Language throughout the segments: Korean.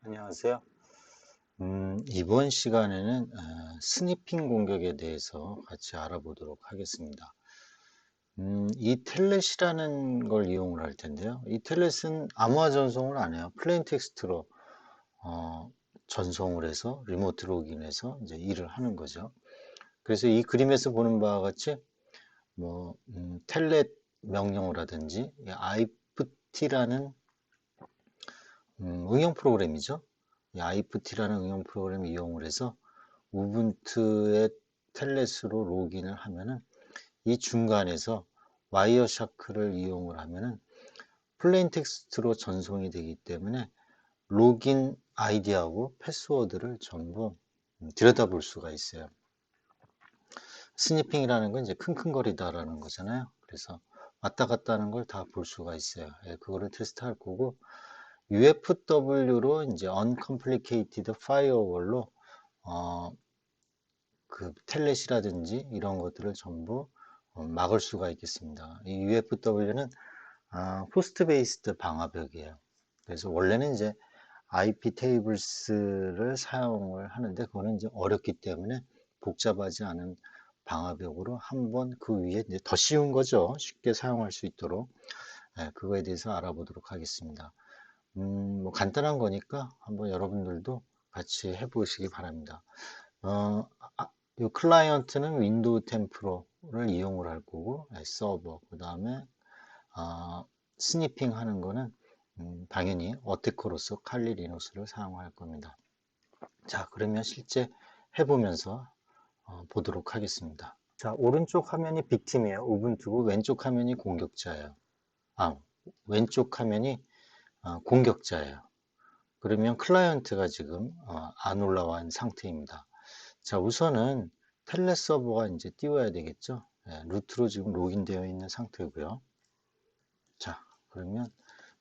안녕하세요. 이번 시간에는 스니핑 공격에 대해서 같이 알아보도록 하겠습니다. 이 텔넷이라는 걸 이용을 할 텐데요. 이 텔넷은 암호화 전송을 안 해요. 플레인 텍스트로 어, 전송을 해서 리모트 로그인해서 이제 일을 하는 거죠. 그래서 이 그림에서 보는 바와 같이 뭐 텔넷 명령어라든지 IFT라는 응용 프로그램이죠. 이 IFT라는 응용 프로그램을 이용을 해서 우분투의 텔넷으로 로그인을 하면은 이 중간에서 와이어샤크를 이용을 하면은 플레인 텍스트로 전송이 되기 때문에 로그인 아이디하고 패스워드를 전부 들여다볼 수가 있어요. 스니핑이라는 건 이제 킁킁거리다라는 거잖아요. 그래서 왔다 갔다 하는 걸 다 볼 수가 있어요. 그거를 테스트할 거고, UFW로 이제 Uncomplicated Firewall로 그 텔넷이라든지 이런 것들을 전부 막을 수가 있겠습니다. 이 UFW는 호스트 베이스드 방화벽이에요. 그래서 원래는 이제 IP 테이블스를 사용을 하는데 그거는 이제 어렵기 때문에 복잡하지 않은 방화벽으로 한번 그 위에 이제 더 쉬운 거죠. 쉽게 사용할 수 있도록 그거에 대해서 알아보도록 하겠습니다. 뭐 간단한 거니까 한번 여러분들도 같이 해보시기 바랍니다. 어, 이 클라이언트는 윈도우 10 프로를 이용을 할 거고, 서버, 그 다음에 스니핑 하는 거는 당연히 어테커로서 칼리 리노스를 사용할 겁니다. 자, 그러면 실제 해보면서 보도록 하겠습니다. 자, 오른쪽 화면이 빅팀이에요. 우분투고 왼쪽 화면이 공격자예요. 아, 왼쪽 화면이 공격자예요. 그러면 클라이언트가 지금 안 올라와 있는 상태입니다. 자, 우선은 텔넷 서버가 이제 띄워야 되겠죠. 루트로 지금 로그인되어 있는 상태고요. 자, 그러면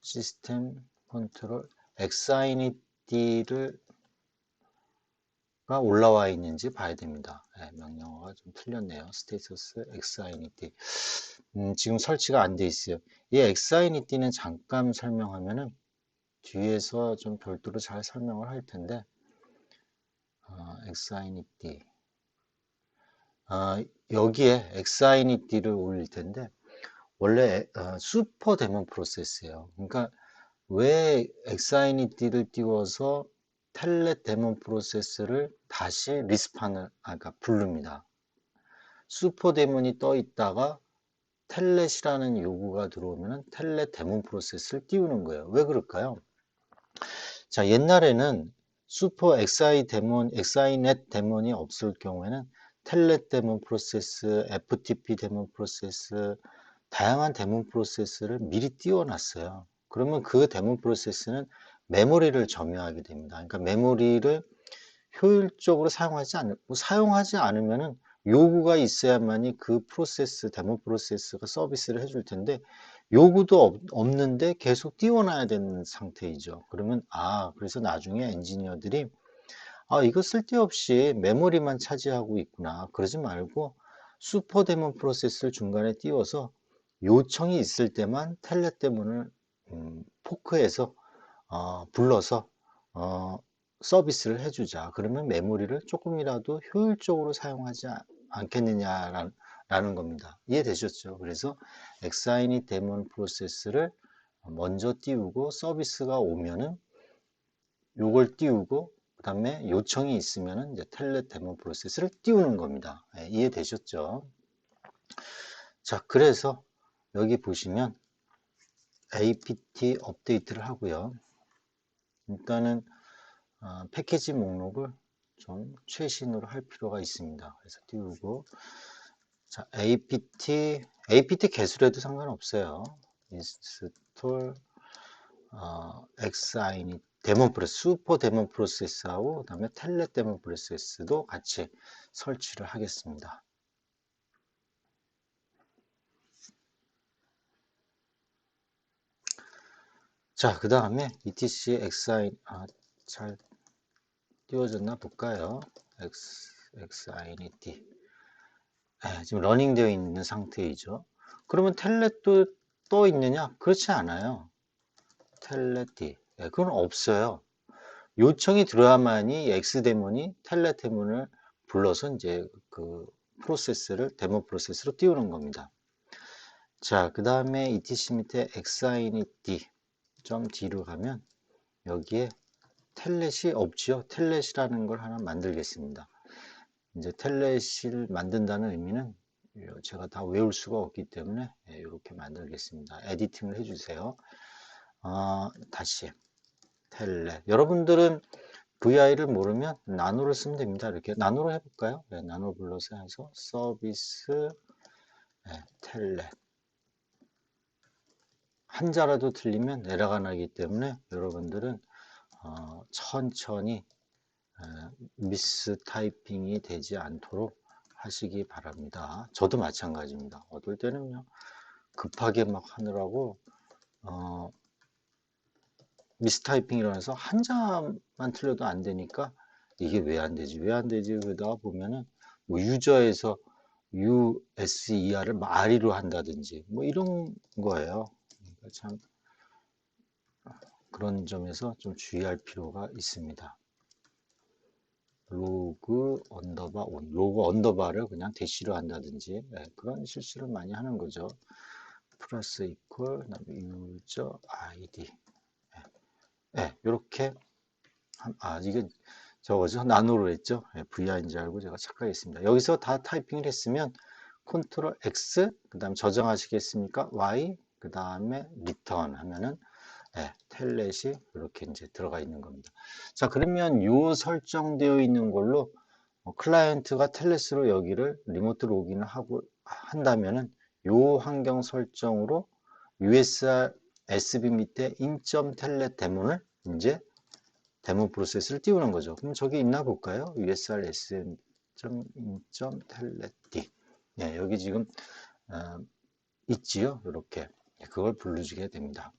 시스템 컨트롤 xinity가 올라와 있는지 봐야 됩니다. 명령어가 좀 틀렸네요. 스테이터스 xinity. 지금 설치가 안 돼 있어요. 이 xinity는 잠깐 설명하면은 뒤에서 좀 별도로 잘 설명을 할 텐데, xinity. 여기에 xinity를 올릴 텐데, 원래 슈퍼 데몬 프로세스예요. 그러니까 왜 xinity를 띄워서 텔넷 데몬 프로세스를 다시 리스판을 그러니까 부릅니다. 슈퍼 데몬이 떠 있다가 텔넷이라는 요구가 들어오면 텔넷 데몬 프로세스를 띄우는 거예요. 왜 그럴까요? 자, 옛날에는 슈퍼 xinet 데몬이 없을 경우에는 텔넷 데몬 프로세스, FTP 데몬 프로세스, 다양한 데몬 프로세스를 미리 띄워놨어요. 그러면 그 데몬 프로세스는 메모리를 점유하게 됩니다. 그러니까 메모리를 효율적으로 사용하지 않으면은 요구가 있어야만이 그 프로세스, 데몬 프로세스가 서비스를 해줄 텐데 요구도 없는데 계속 띄워놔야 되는 상태이죠. 그러면 그래서 나중에 엔지니어들이 이거 쓸데없이 메모리만 차지하고 있구나. 그러지 말고 슈퍼 데몬 프로세스를 중간에 띄워서 요청이 있을 때만 텔넷 데몬을 포크해서 불러서 서비스를 해주자. 그러면 메모리를 조금이라도 효율적으로 사용하지 않겠느냐라는 겁니다. 이해되셨죠? 그래서 엑사이니 데몬 프로세스를 먼저 띄우고 서비스가 오면은 요걸 띄우고 그 다음에 요청이 있으면은 이제 텔넷 데몬 프로세스를 띄우는 겁니다. 이해되셨죠? 자, 그래서 여기 보시면 apt 업데이트를 하고요. 일단은 패키지 목록을 좀 최신으로 할 필요가 있습니다. 그래서 띄우고 자 apt 개수라도 상관없어요. 인스톨 xinit 데몬 프로세스 슈퍼 데몬 프로세스하고 그다음에 텔넷 데몬 프로세스도 같이 설치를 하겠습니다. 자, 그 다음에 etc xin 잘 띄워졌나 볼까요? xinit 지금 러닝 되어 있는 상태이죠. 그러면 텔넷도 떠 있느냐? 그렇지 않아요. 텔넷 D. 그건 없어요. 요청이 들어야만이 엑스데몬이 텔레데몬을 불러서 이제 그 프로세스를 데모 프로세스로 띄우는 겁니다. 자, 그 다음에 etc 밑에 xinit 점 d로 가면 여기에 텔넷이 없지요. 텔넷이라는 걸 하나 만들겠습니다. 이제 텔넷을 만든다는 의미는 제가 다 외울 수가 없기 때문에 이렇게 만들겠습니다. 에디팅을 해주세요. 다시 텔넷. 여러분들은 VI를 모르면 나노를 쓰면 됩니다. 이렇게 나노로 해볼까요? 네, 나노 불러서 해서 서비스 텔넷. 한자라도 틀리면 에러가 나기 때문에 여러분들은 천천히 미스 타이핑이 되지 않도록 하시기 바랍니다. 저도 마찬가지입니다. 어떨 때는요, 급하게 막 하느라고 미스 타이핑이 일어나서 한자만 틀려도 안 되니까 이게 왜 안 되지? 왜 안 되지? 그러다가 보면은 뭐 유저에서 USER을 마리로 한다든지 뭐 이런 거예요. 그러니까 참 그런 점에서 좀 주의할 필요가 있습니다. 로그 언더바 온, 로그 언더바를 그냥 대시로 한다든지 그런 실수를 많이 하는 거죠. 플러스 이퀄, 유저 아이디 이렇게 이게 저거죠. 나노로 했죠. VI인 줄 알고 제가 착각했습니다. 여기서 다 타이핑을 했으면 컨트롤 X 그 다음 저장하시겠습니까? Y 그 다음에 리턴 하면은 텔넷이 이렇게 이제 들어가 있는 겁니다. 자, 그러면 요 설정되어 있는 걸로 클라이언트가 텔넷으로 여기를 리모트 로그인을 하고 한다면은 요 환경 설정으로 USR SB 밑에 in.텔넷 데몬을 이제 데모 프로세스를 띄우는 거죠. 그럼 저기 있나 볼까요? USR SM.in.텔넷 D. 여기 지금 있지요. 이렇게 그걸 불러주게 됩니다.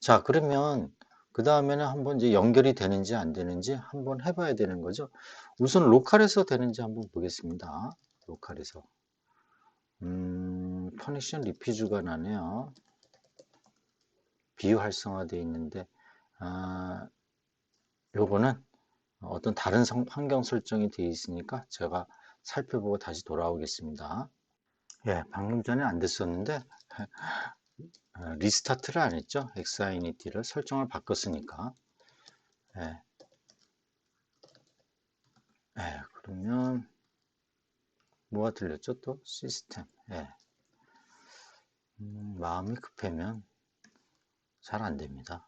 자, 그러면 그 다음에는 한번 이제 연결이 되는지 안 되는지 한번 해봐야 되는 거죠. 우선 로컬에서 되는지 한번 보겠습니다. 로컬에서. 퍼니션 리퓨즈가 나네요. 비활성화되어 있는데, 요거는 어떤 다른 환경 설정이 되어 있으니까 제가 살펴보고 다시 돌아오겠습니다. 방금 전에 안 됐었는데, 리스타트를 안 했죠. xinity를 설정을 바꿨으니까. 그러면 뭐가 들렸죠? 또 시스템. 마음이 급하면 잘 안 됩니다.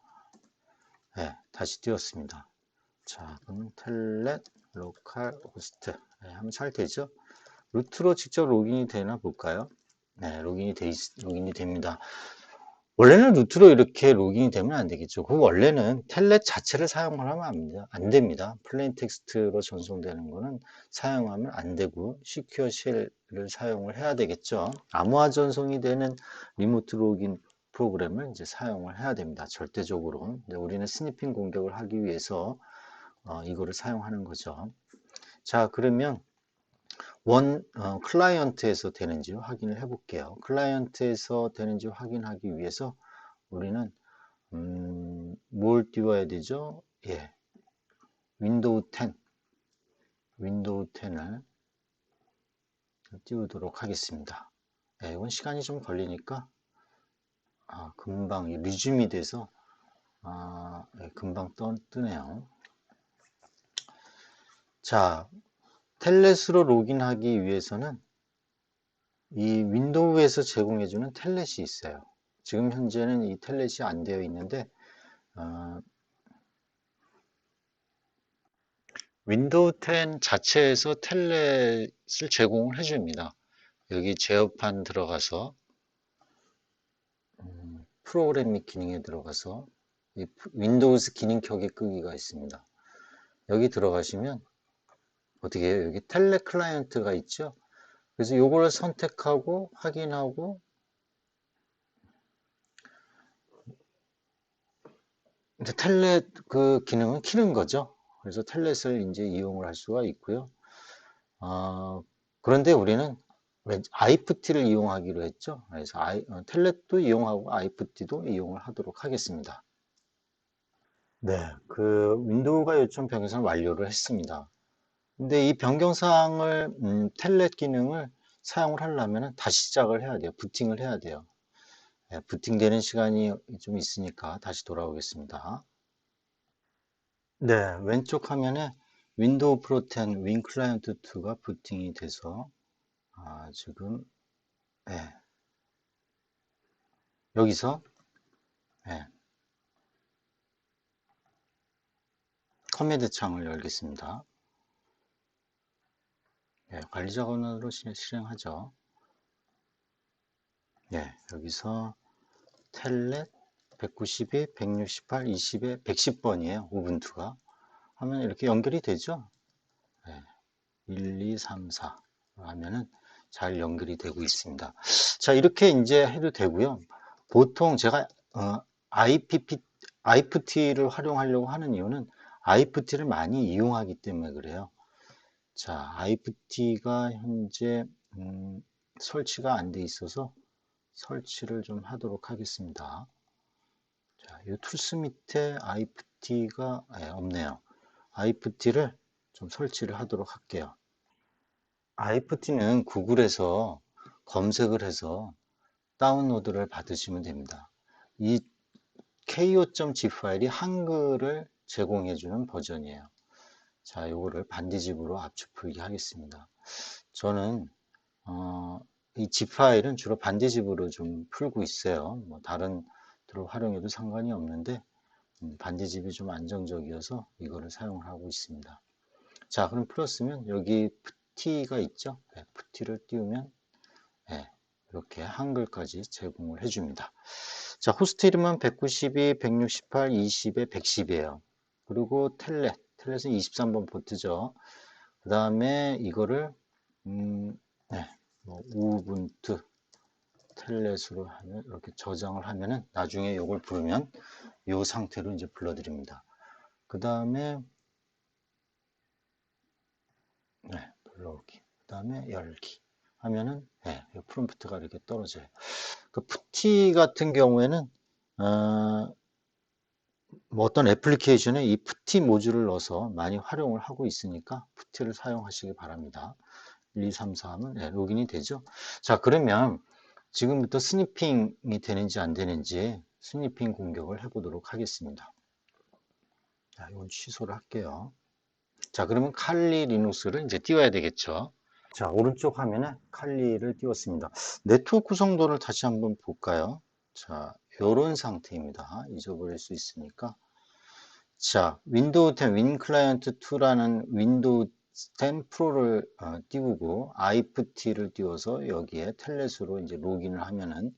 다시 띄웠습니다. 자, 그럼 텔넷 로컬 호스트 하면 잘 되죠? 루트로 직접 로그인이 되나 볼까요? 로그인이 됩니다. 원래는 루트로 이렇게 로그인이 되면 안 되겠죠. 그 원래는 텔넷 자체를 사용을 하면 안 됩니다. 플레인 텍스트로 전송되는 거는 사용하면 안 되고 시큐어 쉘을 사용을 해야 되겠죠. 암호화 전송이 되는 리모트 로그인 프로그램을 이제 사용을 해야 됩니다. 절대적으로. 우리는 스니핑 공격을 하기 위해서 이거를 사용하는 거죠. 자, 그러면 클라이언트에서 되는지 확인을 해 볼게요. 클라이언트에서 되는지 확인하기 위해서 우리는 뭘 띄워야 되죠? 윈도우 10을 띄우도록 하겠습니다. 이건 시간이 좀 걸리니까 금방 리즘이 돼서 금방 뜨네요. 자, 텔넷으로 로그인하기 위해서는 이 윈도우에서 제공해주는 텔넷이 있어요. 지금 현재는 이 텔넷이 안 되어 있는데 윈도우 10 자체에서 텔넷을 제공을 해줍니다. 여기 제어판 들어가서 프로그램 및 기능에 들어가서 이 윈도우즈 기능 켜기 끄기가 있습니다. 여기 들어가시면 어떻게 해요? 여기 텔넷 클라이언트가 있죠? 그래서 이걸 선택하고 확인하고 이제 텔넷 그 기능을 키는 거죠. 그래서 텔넷을 이제 이용을 할 수가 있고요. 그런데 우리는 IFT를 이용하기로 했죠. 그래서 텔넷도 이용하고 IFT도 이용을 하도록 하겠습니다. 네, 그 윈도우가 요청 변경사항 완료를 했습니다. 근데 이 변경사항을 텔넷 기능을 사용을 하려면 다시 시작을 해야 돼요. 부팅을 해야 돼요. 네, 부팅되는 시간이 좀 있으니까 다시 돌아오겠습니다. 네, 왼쪽 화면에 윈도우 프로 10 윈 클라이언트 2가 부팅이 돼서 지금 네, 여기서 네, 커맨드 창을 열겠습니다. 네, 관리자 권한으로 실행하죠. 네, 여기서 텔넷 192, 168, 20에 110번이에요. 우분투가. 하면 이렇게 연결이 되죠. 네, 1, 2, 3, 4 하면은 잘 연결이 되고 있습니다. 자, 이렇게 이제 해도 되고요. 보통 제가 IFT를 활용하려고 하는 이유는 IFT를 많이 이용하기 때문에 그래요. 자, IFT가 현재 설치가 안 돼 있어서 설치를 좀 하도록 하겠습니다. 자, 이 툴스 밑에 IFT가 없네요. IFT를 좀 설치를 하도록 할게요. IFT는 구글에서 검색을 해서 다운로드를 받으시면 됩니다. 이 ko.zip 파일이 한글을 제공해주는 버전이에요. 자, 요거를 반디집으로 압축 풀기 하겠습니다. 저는 이 zip 파일은 주로 반디집으로 좀 풀고 있어요. 뭐 다른 툴을 활용해도 상관이 없는데 반디집이 좀 안정적이어서 이거를 사용을 하고 있습니다. 자, 그럼 풀었으면 여기 푸티가 있죠? 네, 푸티를 띄우면 네, 이렇게 한글까지 제공을 해줍니다. 자, 호스트 이름은 192, 168, 20에 110이에요. 그리고 텔넷은 23번 포트죠. 그 다음에 이거를 네, 뭐 우분투 텔넷으로 하면 이렇게 저장을 하면은 나중에 이걸 부르면 이 상태로 이제 불러드립니다. 그 다음에 네, 불러오기. 그 다음에 열기 하면은 네, 프롬프트가 이렇게 떨어져요. 그 푸티 같은 경우에는 뭐 어떤 애플리케이션에 이 푸티 모듈을 넣어서 많이 활용을 하고 있으니까 푸티를 사용하시기 바랍니다. 1, 2, 3, 4 하면 네, 로그인이 되죠. 자, 그러면 지금부터 스니핑이 되는지 안 되는지 스니핑 공격을 해보도록 하겠습니다. 자, 이건 취소를 할게요. 자, 그러면 칼리 리눅스를 이제 띄워야 되겠죠. 자, 오른쪽 화면에 칼리를 띄웠습니다. 네트워크 구성도를 다시 한번 볼까요? 자, 이런 상태입니다. 잊어버릴 수 있으니까. 자, 윈도우 10 윈 클라이언트 2라는 윈도우 10 프로를 띄우고 IFT를 띄워서 여기에 텔넷으로 이제 로그인을 하면은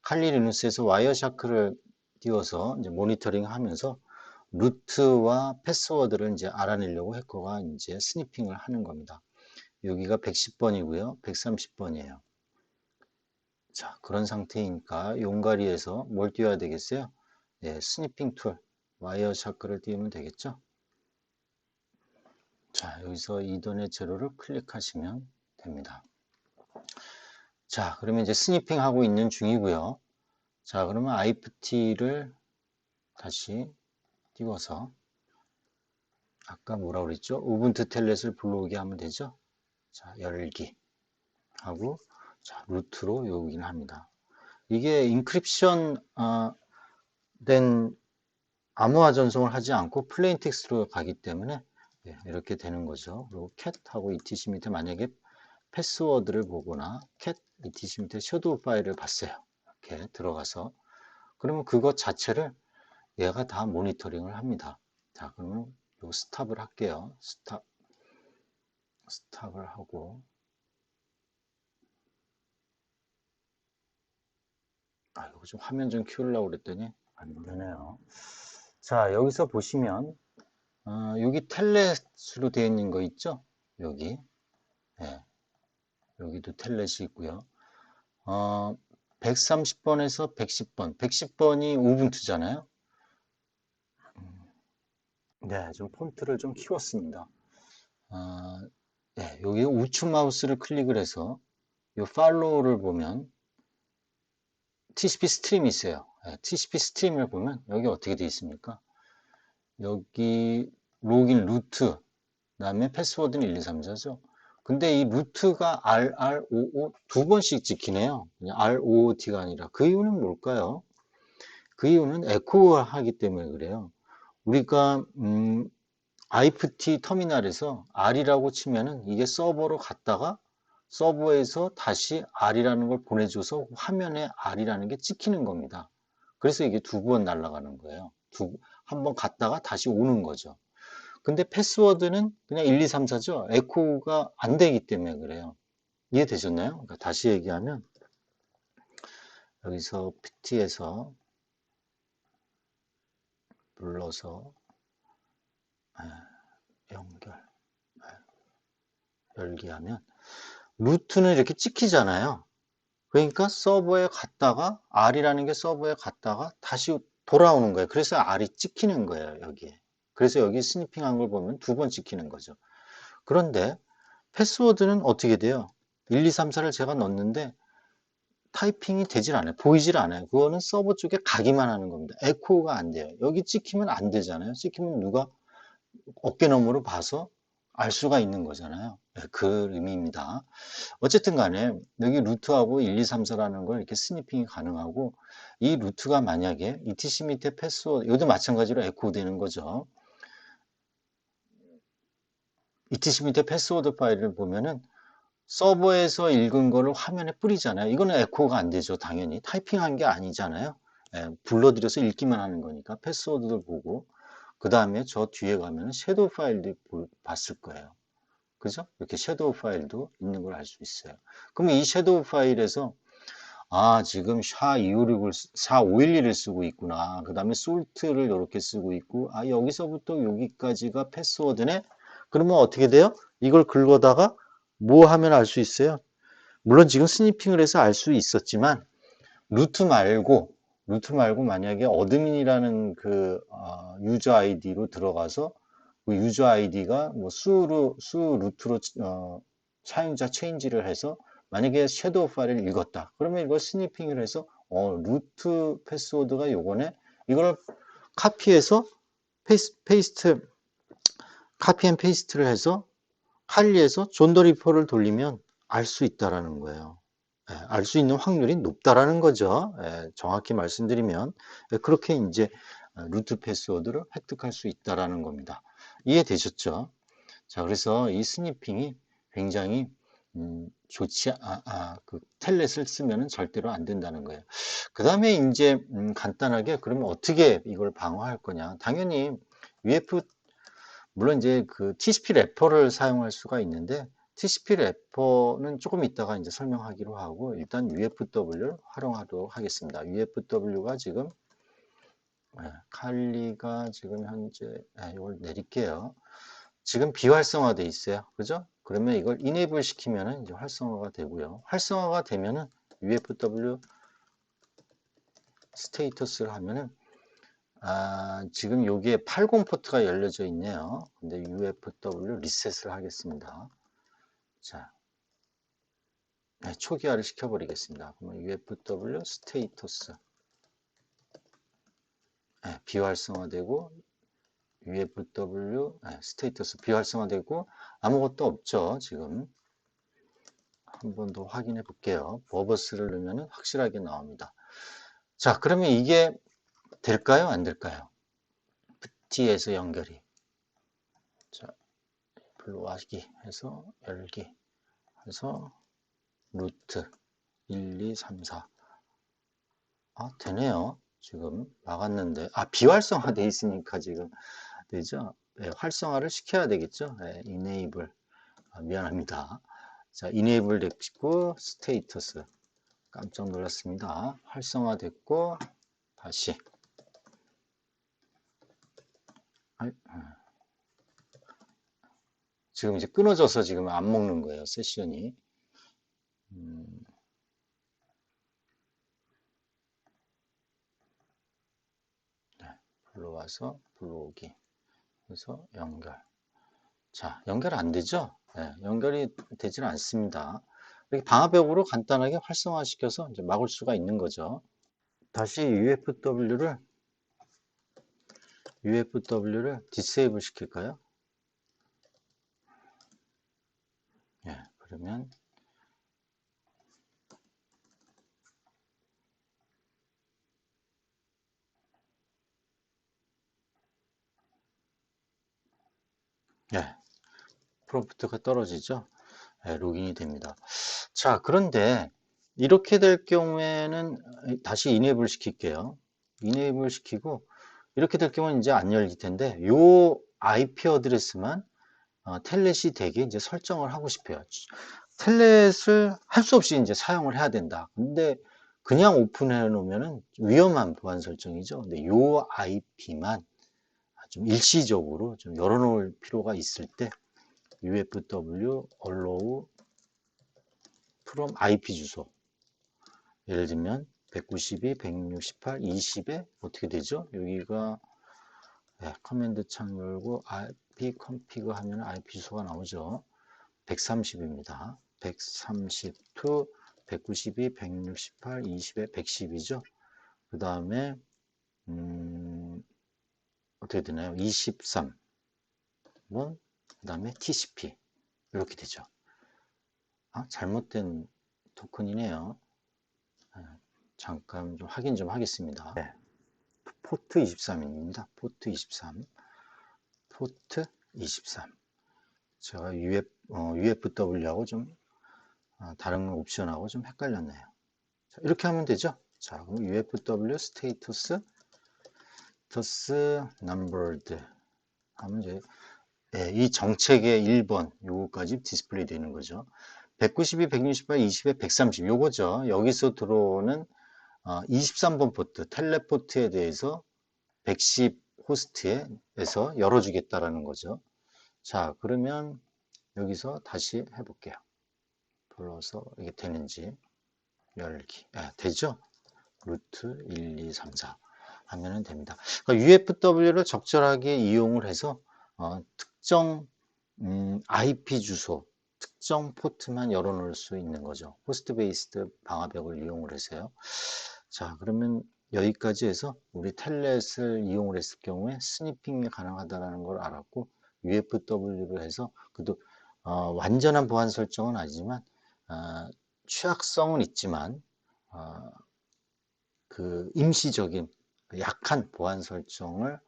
칼리 리눅스에서 와이어샤크를 띄워서 이제 모니터링 하면서 루트와 패스워드를 이제 알아내려고 해커가 이제 스니핑을 하는 겁니다. 여기가 110번이고요. 130번이에요. 자, 그런 상태이니까 용가리에서 뭘 띄워야 되겠어요? 네, 스니핑 툴, 와이어샤크를 띄우면 되겠죠? 자, 여기서 이더넷 제로를 클릭하시면 됩니다. 자, 그러면 이제 스니핑 하고 있는 중이고요. 자, 그러면 IFT를 다시 띄워서 아까 뭐라 그랬죠? 우분투 텔넷을 불러오게 하면 되죠? 자, 열기 하고 자, 루트로 요기는 합니다. 이게 인크립션 된 암호화 전송을 하지 않고 플레인 텍스트로 가기 때문에 이렇게 되는 거죠. 그리고 캣하고 etc 밑에 만약에 패스워드를 보거나 cat etc 밑에 섀도우 파일을 봤어요. 이렇게 들어가서 그러면 그것 자체를 얘가 다 모니터링을 합니다. 자, 그러면 요 스탑을 할게요. 스탑을 하고 이거 좀 화면 좀 키우려고 그랬더니 안 되네요. 자, 여기서 보시면 여기 텔넷으로 되어 있는 거 있죠? 여기 네, 여기도 텔넷이 있고요. 130번에서 110번, 110번이 우분투잖아요. 네, 좀 폰트를 좀 키웠습니다. 네, 여기 우측 마우스를 클릭을 해서 이 팔로우를 보면 TCP 스트림이 있어요. 네, TCP 스트림을 보면 여기 어떻게 되어 있습니까? 여기 로긴 루트, 그다음에 패스워드는 1, 2, 3, 4죠. 근데 이 루트가 RROO 두 번씩 찍히네요. 그냥 ROOT가 아니라. 그 이유는 뭘까요? 그 이유는 에코가 하기 때문에 그래요. 우리가 IFT 터미널에서 R이라고 치면은 이게 서버로 갔다가 서버에서 다시 R이라는 걸 보내줘서 화면에 R이라는 게 찍히는 겁니다. 그래서 이게 두 번 날아가는 거예요. 한 번 갔다가 다시 오는 거죠. 근데 패스워드는 그냥 1, 2, 3, 4죠. 에코가 안 되기 때문에 그래요. 이해되셨나요? 그러니까 다시 얘기하면 여기서 PT에서 눌러서 연결 열기 하면 루트는 이렇게 찍히잖아요. 그러니까 서버에 갔다가 R이라는 게 서버에 갔다가 다시 돌아오는 거예요. 그래서 R이 찍히는 거예요, 여기에. 그래서 여기 스니핑한 걸 보면 두 번 찍히는 거죠. 그런데 패스워드는 어떻게 돼요? 1, 2, 3, 4를 제가 넣었는데 타이핑이 되질 않아요. 보이질 않아요. 그거는 서버 쪽에 가기만 하는 겁니다. 에코가 안 돼요. 여기 찍히면 안 되잖아요. 찍히면 누가 어깨너머로 봐서 알 수가 있는 거잖아요. 네, 그 의미입니다. 어쨌든 간에 여기 루트하고 1, 2, 3, 4라는 걸 이렇게 스니핑이 가능하고 이 루트가 만약에 etc 밑에 패스워드, 이것도 마찬가지로 에코 되는 거죠. etc 밑에 패스워드 파일을 보면은 서버에서 읽은 거를 화면에 뿌리잖아요. 이거는 에코가 안 되죠. 당연히. 타이핑한 게 아니잖아요. 예, 불러들여서 읽기만 하는 거니까 패스워드를 보고 그 다음에 저 뒤에 가면 섀도우 파일도 봤을 거예요. 그죠? 이렇게 섀도우 파일도 있는 걸 알 수 있어요. 그러면 이 섀도우 파일에서 지금 샤256을, 샤511을 쓰고 있구나. 그 다음에 솔트를 이렇게 쓰고 있고, 여기서부터 여기까지가 패스워드네? 그러면 어떻게 돼요? 이걸 긁어다가 뭐 하면 알 수 있어요? 물론 지금 스니핑을 해서 알 수 있었지만, 루트 말고, 만약에 어드민이라는 유저 아이디로 들어가서 그 유저 아이디가 뭐 수 루트로 사용자 체인지를 해서 만약에 섀도우 파일을 읽었다. 그러면 이걸 스니핑을 해서 루트 패스워드가 요거네. 이걸 카피해서 페이스트 카피 앤 페이스트를 해서 칼리에서 존더 리퍼를 돌리면 알 수 있다라는 거예요. 알 수 있는 확률이 높다라는 거죠. 정확히 말씀드리면 그렇게 이제 루트 패스워드를 획득할 수 있다라는 겁니다. 이해되셨죠? 자, 그래서 이 스니핑이 굉장히 그 텔넷을 쓰면은 절대로 안 된다는 거예요. 그 다음에 이제 간단하게 그러면 어떻게 이걸 방어할 거냐? 당연히 UF 물론 이제 그 TCP 래퍼를 사용할 수가 있는데 TCP 래퍼는 조금 이따가 이제 설명하기로 하고 일단 UFW를 활용하도록 하겠습니다. UFW가 지금 칼리가 지금 현재 이걸 내릴게요. 지금 비활성화돼 있어요. 그죠? 그러면 이걸 enable 시키면은 이제 활성화가 되고요. 활성화가 되면은 UFW 스테이터스를 하면은 지금 여기에 80 포트가 열려져 있네요. 근데 UFW 리셋을 하겠습니다. 자, 초기화를 시켜버리겠습니다. 그러면 UFW 스테이터스 비활성화되고 UFW 스테이터스 비활성화되고 아무것도 없죠. 지금 한 번 더 확인해 볼게요. 버버스를 넣으면 확실하게 나옵니다. 자, 그러면 이게 될까요? 안 될까요? PT에서 연결이. 자, 불러와기 해서 열기 해서 루트 1, 2, 3, 4. 되네요. 지금 막았는데. 비활성화돼 있으니까 지금 되죠? 네, 활성화를 시켜야 되겠죠? 네, enable. 미안합니다. 자, enable 됐고, 스테이터스. 깜짝 놀랐습니다. 활성화됐고, 다시. 지금 이제 끊어져서 지금 안 먹는 거예요, 세션이. 네, 불러와서 불러오기. 그래서 연결. 자, 연결 안 되죠? 네, 연결이 되지는 않습니다. 이렇게 방화벽으로 간단하게 활성화시켜서 이제 막을 수가 있는 거죠. 다시 UFW를 UFW를 디세이블 시킬까요? 예, 그러면 예, 프롬프트가 떨어지죠. 예, 로깅이 됩니다. 자, 그런데 이렇게 될 경우에는 다시 이네이블 시킬게요. 이네이블 시키고 이렇게 될 경우는 이제 안 열릴 텐데 요 IP 어드레스만 텔넷이 되게 이제 설정을 하고 싶어요. 텔넷을 할 수 없이 이제 사용을 해야 된다. 근데 그냥 오픈해 놓으면은 위험한 보안 설정이죠. 근데 요 IP만 좀 일시적으로 좀 열어놓을 필요가 있을 때 UFW allow from IP 주소, 예를 들면 192, 168, 20에 어떻게 되죠? 여기가 커맨드 창 열고 IP config 하면 IP 주소가 나오죠. 130입니다. 130 to 192, 168, 20에 110이죠. 그 다음에 어떻게 되나요? 23번, 그 다음에 TCP 이렇게 되죠. 잘못된 토큰이네요. 잠깐 좀 확인 좀 하겠습니다. 네. 포트 23입니다. 포트 23. 포트 23. 제가 UFW하고 좀 다른 옵션하고 좀 헷갈렸네요. 자, 이렇게 하면 되죠. 자, 그럼 UFW 스테이터스 numbered 하면 이제 이 정책의 1번 요거까지 디스플레이 되는 거죠. 192, 168, 20에 130 요거죠. 여기서 들어오는 23번 포트 텔레포트에 대해서 110 호스트에서 열어주겠다라는 거죠. 자, 그러면 여기서 다시 해볼게요. 불러서 이게 되는지 열기 되죠? 루트 1, 2, 3, 4 하면 됩니다. 그러니까 UFW를 적절하게 이용을 해서 특정 IP 주소, 특정 포트만 열어놓을 수 있는 거죠. 호스트 베이스드 방화벽을 이용을 해서요. 자, 그러면 여기까지 해서 우리 텔넷을 이용을 했을 경우에 스니핑이 가능하다는 걸 알았고 UFW로 해서 그래도 완전한 보안 설정은 아니지만 취약성은 있지만 그 임시적인 약한 보안 설정을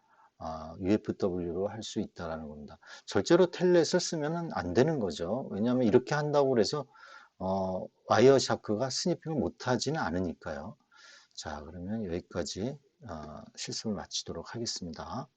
UFW로 할 수 있다는 겁니다. 절대로 텔넷을 쓰면 안 되는 거죠. 왜냐하면 이렇게 한다고 해서 와이어샤크가 스니핑을 못하지는 않으니까요. 자, 그러면 여기까지 실습을 마치도록 하겠습니다.